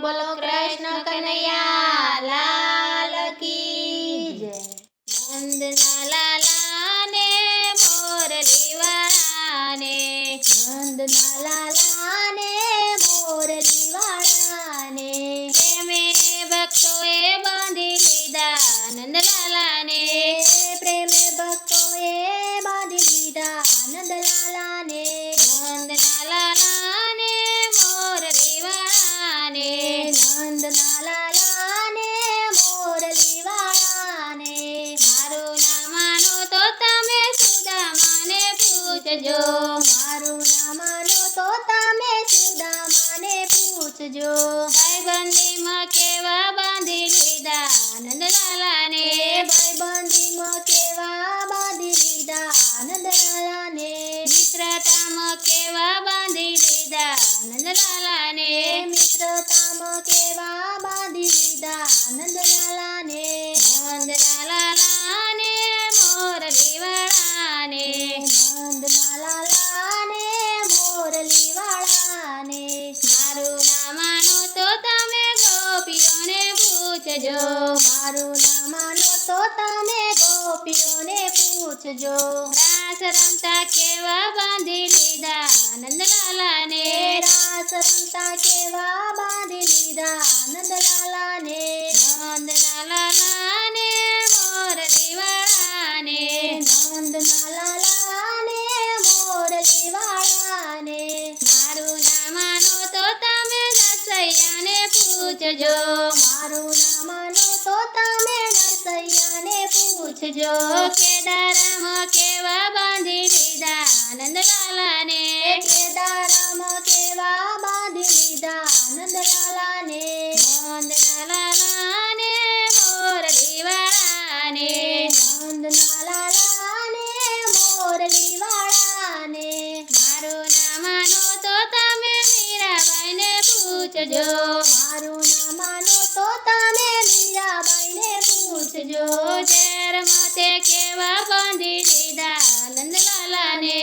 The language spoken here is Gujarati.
બોલો કૃષ્ણ કનૈયા લાલ કી જય। નંદના લાલા ને મોરલી વાળા ને, નંદના લાલા ને મોરલી વાળા ને, પ્રેમે ભક્તોએ બાંધી લીધા નંદલાલા ને, પ્રેમે ભક્તોએ બાંધી લીધા નંદલાલા ને, નંદના લાલા ને મોરલી વાળા ને, નંદના લાલા ને મોરલી વાળા ને, મારું નામ માનો તો તમે સુદામાને પૂછજો, મારું નામ માનો તો તમે સુદામાને પૂછજો, ભાઈબંધીમાં કેવા બાંધી લીધા નંદલાલા ને, ભાઈબંધીમાં કેવા બાંધી લીધા નંદલાલા ને, મિત્રતામાં કેવા બાંધી લીધા નંદલાલા ને, મિત્રતામાં કેવા બાંધી લીધા નંદલાલા ને, નંદના લાલા ને મોરલી વાળા ને, નંદના લાલા ને મોરલી વાળા ને, મારું નામ માનો તો તમે ગોપીઓને પૂછજો, મારું નામ માનો તો તમે ગોપીઓને પૂછજો, રાસ રમતા કેવા બાંધી લીધા નંદલાલા ને, રાસ રમતા કેવા બાંધી લીધા નંદલાલા ને, નંદના લાલા ને મોરલી વાળા ને, નંદના લાલા ને મોરલી વાળા ને, મારું નામ માનો તો તમે નરસૈયાને પૂછજો, મારું નામ માનો તો તમે નરસૈયાને પૂછજો, કેદારામાં કેવા બાંધી લીધા નંદલાલા ને, કેદારામાં કેવા બાંધી લીધા નંદલાલા ને, નંદના લાલા ને મોરલી વાળા ને, નંદના લાલા ને મોરલી વાળા ને, મારું નામ માનો તો તમે મીરાબાઈને પૂછજો, મારું નામ માનો તો તમે મીરાબાઈને પૂછજો, ઝેર માથે કેવા બાંધી લીધા નંદલાલા ને,